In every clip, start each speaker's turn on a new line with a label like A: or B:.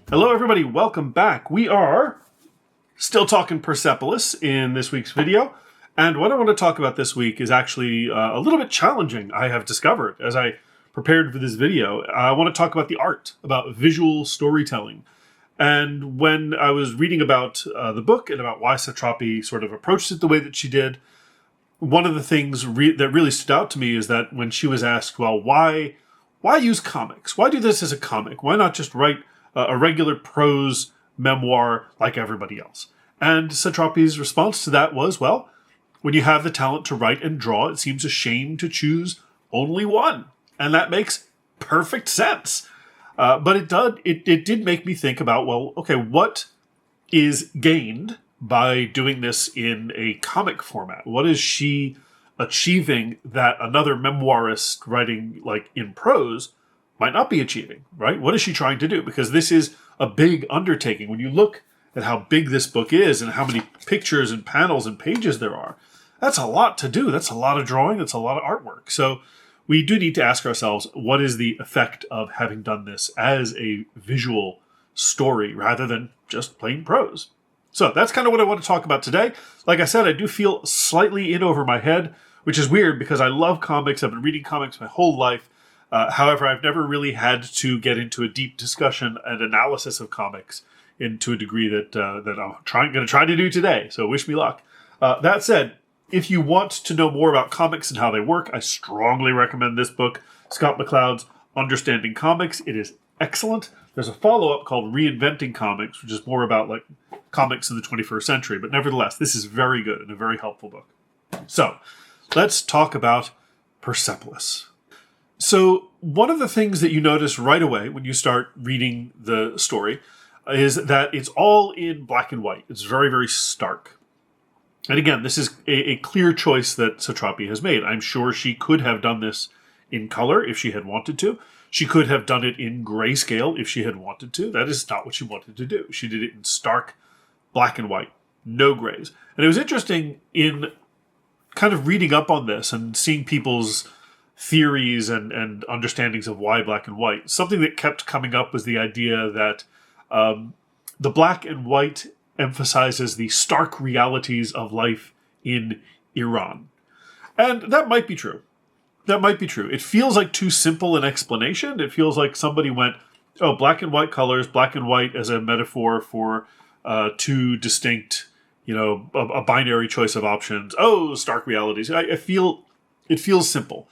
A: Hello everybody, welcome back. We are still talking Persepolis in this week's video, and what I want to talk about this week is actually a little bit challenging, I have discovered, as I prepared for this video. I want to talk about the art, about visual storytelling. And when I was reading about the book and about why Satrapi sort of approached it the way that she did, one of the things that really stood out to me is that when she was asked, well, why use comics? Why do this as a comic? Why not just write a regular prose memoir like everybody else? And Satrapi's response to that was, well, when you have the talent to write and draw, it seems a shame to choose only one. And that makes perfect sense. But it did make me think about, well, okay, what is gained by doing this in a comic format? What is she achieving that another memoirist writing like in prose might not be achieving, right? What is she trying to do? Because this is a big undertaking. When you look at how big this book is and how many pictures and panels and pages there are, that's a lot to do. That's a lot of drawing. That's a lot of artwork. So we do need to ask ourselves, what is the effect of having done this as a visual story rather than just plain prose? So that's kind of what I want to talk about today. Like I said, I do feel slightly in over my head, which is weird because I love comics. I've been reading comics my whole life. However, I've never really had to get into a deep discussion and analysis of comics to a degree that I'm going to try to do today. So wish me luck. That said, if you want to know more about comics and how they work, I strongly recommend this book, Scott MacLeod's Understanding Comics. It is excellent. There's a follow-up called Reinventing Comics, which is more about like comics in the 21st century. But nevertheless, this is very good and a very helpful book. So let's talk about Persepolis. So one of the things that you notice right away when you start reading the story is that it's all in black and white. It's very, very stark. And again, this is a clear choice that Satrapi has made. I'm sure she could have done this in color if she had wanted to. She could have done it in grayscale if she had wanted to. That is not what she wanted to do. She did it in stark black and white, no grays. And it was interesting in kind of reading up on this and seeing people's theories and understandings of why black and white. Something that kept coming up was the idea that the black and white emphasizes the stark realities of life in Iran. And that might be true. That might be true. It feels like too simple an explanation. It feels like somebody went, oh, black and white colors, black and white as a metaphor for two distinct, a binary choice of options. Oh, stark realities. I feel it feels simple.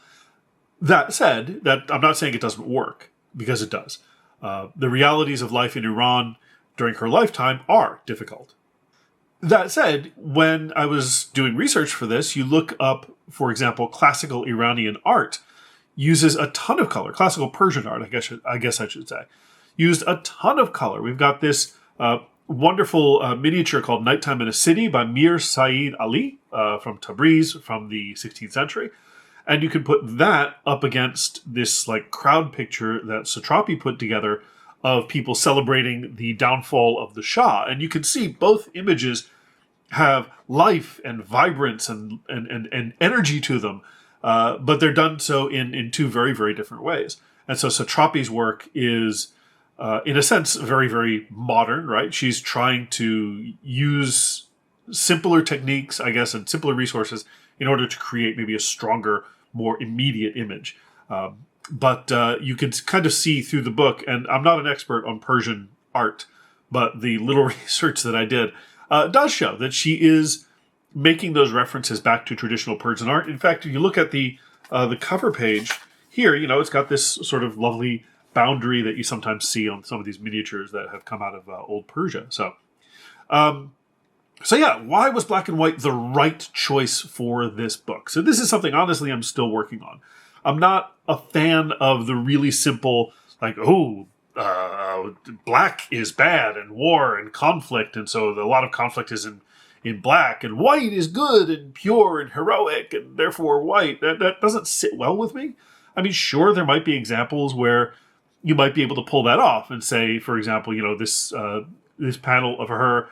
A: That said, that I'm not saying it doesn't work, because it does. The realities of life in Iran during her lifetime are difficult. That said, when I was doing research for this, you look up, for example, classical Iranian art uses a ton of color. Classical Persian art, I guess I should say, used a ton of color. We've got this wonderful miniature called Nighttime in a City by Mir Saeed Ali from Tabriz from the 16th century. And you can put that up against this like crowd picture that Satrapi put together of people celebrating the downfall of the Shah. And you can see both images have life and vibrance and energy to them, but they're done so in two very, very different ways. And so Satrapi's work is, in a sense, very, very modern, right? She's trying to use simpler techniques, I guess, and simpler resources in order to create maybe a stronger, more immediate image. But you can kind of see through the book, and I'm not an expert on Persian art, but the little research that I did does show that she is making those references back to traditional Persian art. In fact, if you look at the cover page here, it's got this sort of lovely boundary that you sometimes see on some of these miniatures that have come out of old Persia. So yeah, why was black and white the right choice for this book? So this is something, honestly, I'm still working on. I'm not a fan of the really simple, like, black is bad and war and conflict, and so a lot of conflict is in black, and white is good and pure and heroic, and therefore white. That doesn't sit well with me. I mean, sure, there might be examples where you might be able to pull that off and say, for example, this panel of her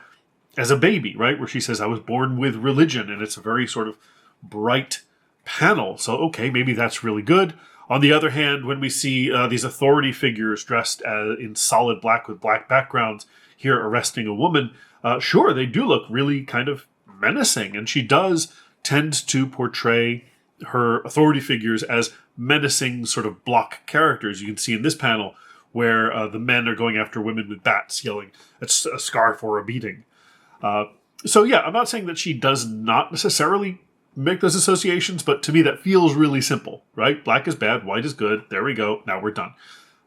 A: as a baby, right, where she says, I was born with religion, and it's a very sort of bright panel. So, okay, maybe that's really good. On the other hand, when we see these authority figures dressed in solid black with black backgrounds here arresting a woman, sure, they do look really kind of menacing. And she does tend to portray her authority figures as menacing sort of block characters. You can see in this panel where the men are going after women with bats, yelling, "It's a scarf or a beating." So yeah, I'm not saying that she does not necessarily make those associations, but to me that feels really simple, right? Black is bad, white is good. There we go. Now we're done.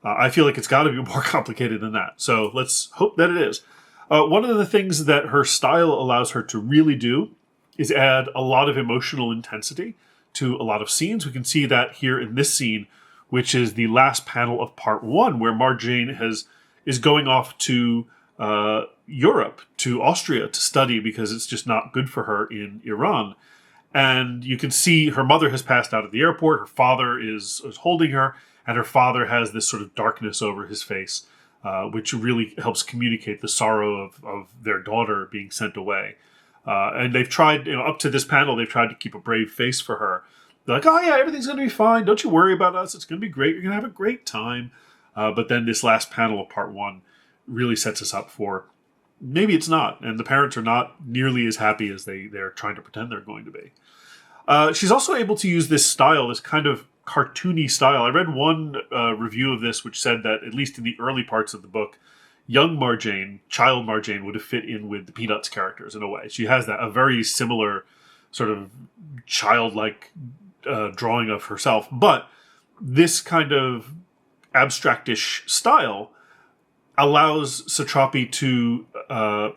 A: I feel like it's got to be more complicated than that. So let's hope that it is. One of the things that her style allows her to really do is add a lot of emotional intensity to a lot of scenes. We can see that here in this scene, which is the last panel of part 1, where Marjane is going off to Europe, to Austria, to study because it's just not good for her in Iran. And you can see her mother has passed out at the airport. Her father is holding her, and her father has this sort of darkness over his face, which really helps communicate the sorrow of their daughter being sent away. And they've tried, up to this panel, they've tried to keep a brave face for her. They're like, oh yeah, everything's going to be fine. Don't you worry about us. It's going to be great. You're going to have a great time. But then this last panel of part 1 really sets us up for maybe it's not. And the parents are not nearly as happy as they're trying to pretend they're going to be. She's also able to use this style, this kind of cartoony style. I read one review of this which said that, at least in the early parts of the book, young Marjane, child Marjane, would have fit in with the Peanuts characters in a way. She has a very similar sort of childlike drawing of herself. But this kind of abstractish style allows Satrapi to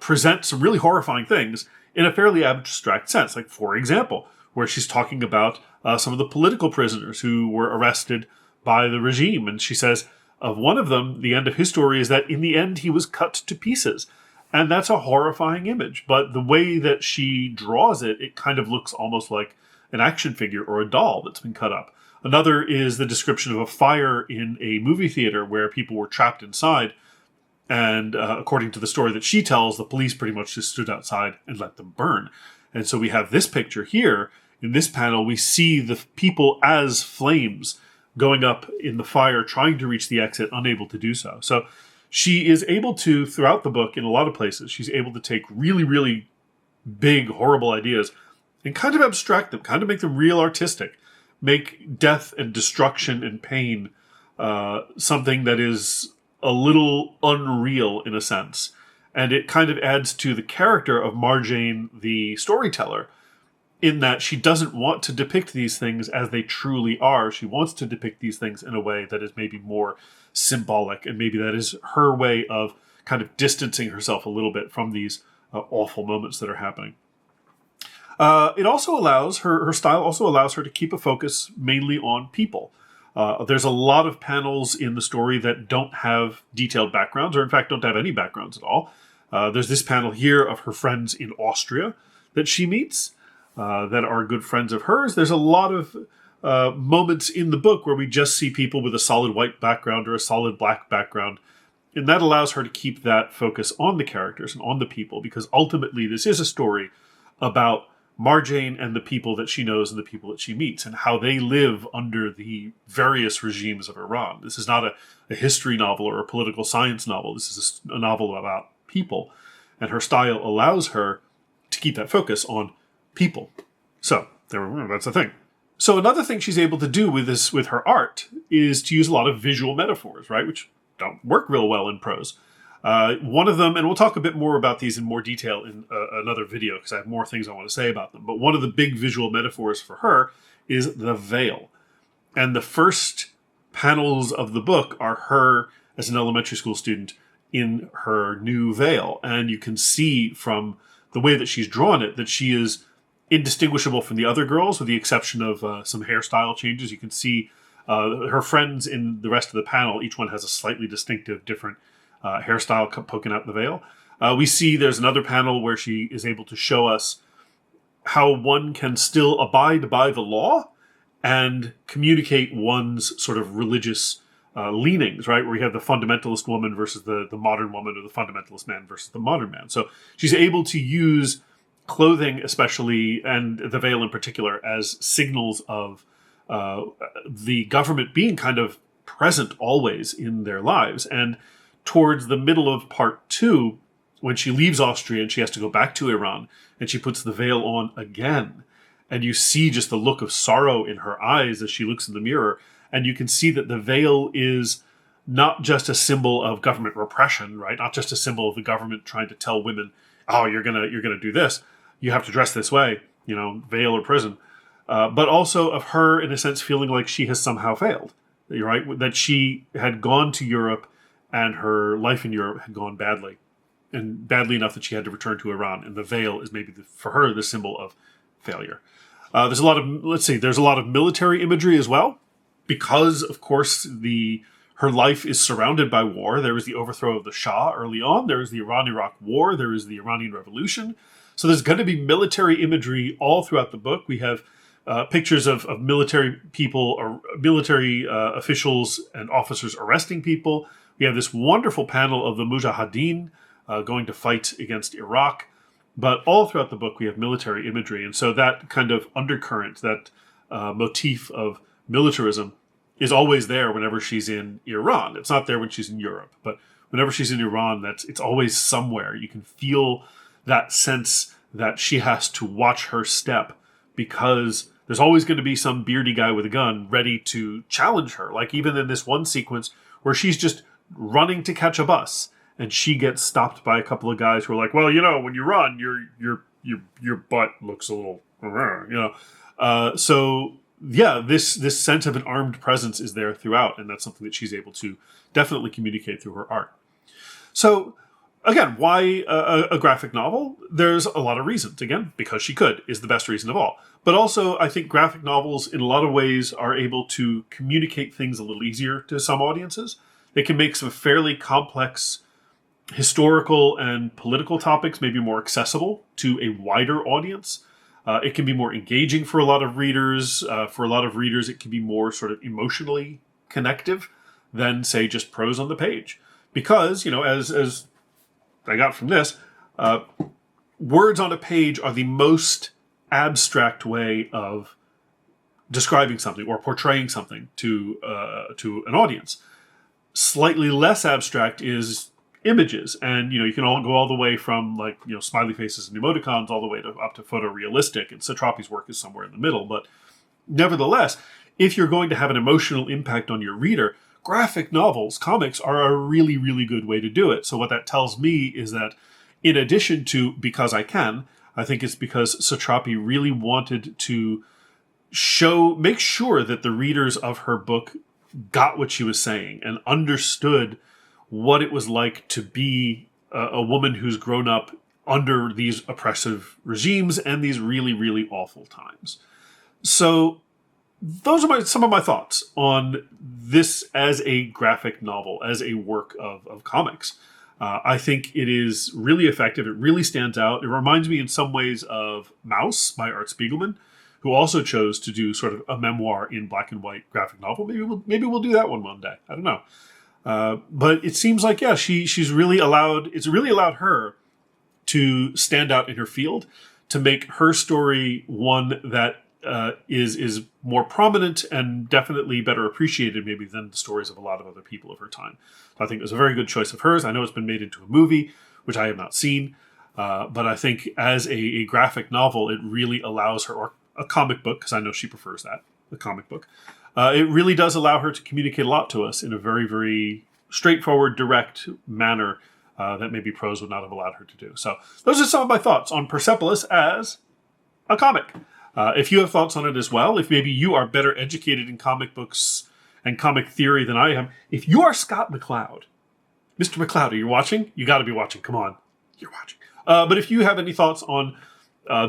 A: present some really horrifying things in a fairly abstract sense. Like, for example, where she's talking about some of the political prisoners who were arrested by the regime. And she says of one of them, the end of his story is that in the end he was cut to pieces. And that's a horrifying image. But the way that she draws it, it kind of looks almost like an action figure or a doll that's been cut up. Another is the description of a fire in a movie theater where people were trapped inside. And according to the story that she tells, the police pretty much just stood outside and let them burn. And so we have this picture here. In this panel, we see the people as flames going up in the fire, trying to reach the exit, unable to do so. So she is able to, throughout the book, in a lot of places, she's able to take really, really big, horrible ideas and kind of abstract them, kind of make them real artistic, make death and destruction and pain something that is a little unreal in a sense. And it kind of adds to the character of Marjane, the storyteller, in that she doesn't want to depict these things as they truly are. She wants to depict these things in a way that is maybe more symbolic, and maybe that is her way of kind of distancing herself a little bit from these awful moments that are happening. It also allows her style also allows her to keep a focus mainly on people. There's a lot of panels in the story that don't have detailed backgrounds, or in fact don't have any backgrounds at all. There's this panel here of her friends in Austria that she meets that are good friends of hers. There's a lot of moments in the book where we just see people with a solid white background or a solid black background. And that allows her to keep that focus on the characters and on the people, because ultimately this is a story about Marjane and the people that she knows and the people that she meets and how they live under the various regimes of Iran. This is not a history novel or a political science novel. This is a novel about people. And her style allows her to keep that focus on people. So that's the thing. So another thing she's able to do with her art is to use a lot of visual metaphors, right? Which don't work real well in prose. One of them, and we'll talk a bit more about these in more detail in another video because I have more things I want to say about them. But one of the big visual metaphors for her is the veil. And the first panels of the book are her as an elementary school student in her new veil. And you can see from the way that she's drawn it that she is indistinguishable from the other girls, with the exception of some hairstyle changes. You can see her friends in the rest of the panel. Each one has a slightly distinctive, different hairstyle poking out the veil. We see there's another panel where she is able to show us how one can still abide by the law and communicate one's sort of religious leanings, right? Where we have the fundamentalist woman versus the modern woman, or the fundamentalist man versus the modern man. So she's able to use clothing especially, and the veil in particular, as signals of the government being kind of present always in their lives. And towards the middle of part 2, when she leaves Austria and she has to go back to Iran, and she puts the veil on again, and you see just the look of sorrow in her eyes as she looks in the mirror, and you can see that the veil is not just a symbol of government repression, right? Not just a symbol of the government trying to tell women, oh, you're gonna do this, you have to dress this way, veil or prison, but also of her, in a sense, feeling like she has somehow failed, right? That she had gone to Europe and her life in Europe had gone badly, and badly enough that she had to return to Iran, and the veil is maybe for her the symbol of failure. There's a lot of military imagery as well, because of course her life is surrounded by war. There was the overthrow of the Shah early on. There was the Iran-Iraq War. There is the Iranian Revolution. So there's going to be military imagery all throughout the book. We have pictures of military people, or military officials and officers arresting people. We have this wonderful panel of the Mujahideen going to fight against Iraq. But all throughout the book, we have military imagery. And so that kind of undercurrent, that motif of militarism, is always there whenever she's in Iran. It's not there when she's in Europe, but whenever she's in Iran, it's always somewhere. You can feel that sense that she has to watch her step, because there's always going to be some beardy guy with a gun ready to challenge her. Like even in this one sequence where she's just running to catch a bus, and she gets stopped by a couple of guys who are like, well, when you run, your butt looks a little, so yeah, this sense of an armed presence is there throughout, and that's something that she's able to definitely communicate through her art. So, again, why a graphic novel? There's a lot of reasons. Again, because she could is the best reason of all. But also, I think graphic novels, in a lot of ways, are able to communicate things a little easier to some audiences. They can make some fairly complex historical and political topics maybe more accessible to a wider audience. It can be more engaging for a lot of readers. For a lot of readers, it can be more sort of emotionally connective than, say, just prose on the page. Because, as I got from this, words on a page are the most abstract way of describing something or portraying something to an audience. Slightly less abstract is images, and you can all go all the way from smiley faces and emoticons all the way up to photorealistic, and Satrapi's work is somewhere in the middle. But nevertheless, if you're going to have an emotional impact on your reader, graphic novels, comics, are a really, really good way to do it. So what that tells me is that, in addition to because I can, I think it's because Satrapi really wanted to make sure that the readers of her book got what she was saying and understood what it was like to be a woman who's grown up under these oppressive regimes and these really, really awful times. So those are some of my thoughts on this as a graphic novel, as a work of comics. I think it is really effective. It really stands out. It reminds me in some ways of Mouse by Art Spiegelman, who also chose to do sort of a memoir in black and white graphic novel. Maybe we'll do that one day. I don't know. But it seems like, yeah, it's really allowed her to stand out in her field, to make her story one that is more prominent and definitely better appreciated maybe than the stories of a lot of other people of her time. So I think it was a very good choice of hers. I know it's been made into a movie, which I have not seen, but I think as a graphic novel, it really allows her, or a comic book, because I know she prefers that, the comic book. It really does allow her to communicate a lot to us in a very, very straightforward, direct manner that maybe prose would not have allowed her to do. So those are some of my thoughts on Persepolis as a comic. If you have thoughts on it as well, if maybe you are better educated in comic books and comic theory than I am, if you are Scott MacLeod, Mr. MacLeod, are you watching? You got to be watching. Come on. You're watching. But if you have any thoughts on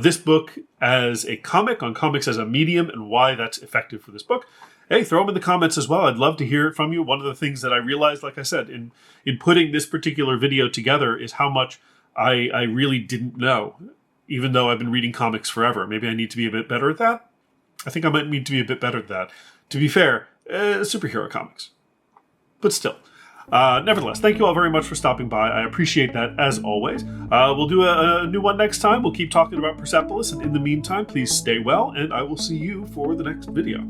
A: this book as a comic, on comics as a medium, and why that's effective for this book, hey, throw them in the comments as well. I'd love to hear it from you. One of the things that I realized, like I said, in putting this particular video together is how much I really didn't know, even though I've been reading comics forever. Maybe I need to be a bit better at that. I think I might need to be a bit better at that. To be fair, superhero comics. But still. Nevertheless, thank you all very much for stopping by. I appreciate that, as always. We'll do a new one next time. We'll keep talking about Persepolis, and in the meantime, please stay well, and I will see you for the next video.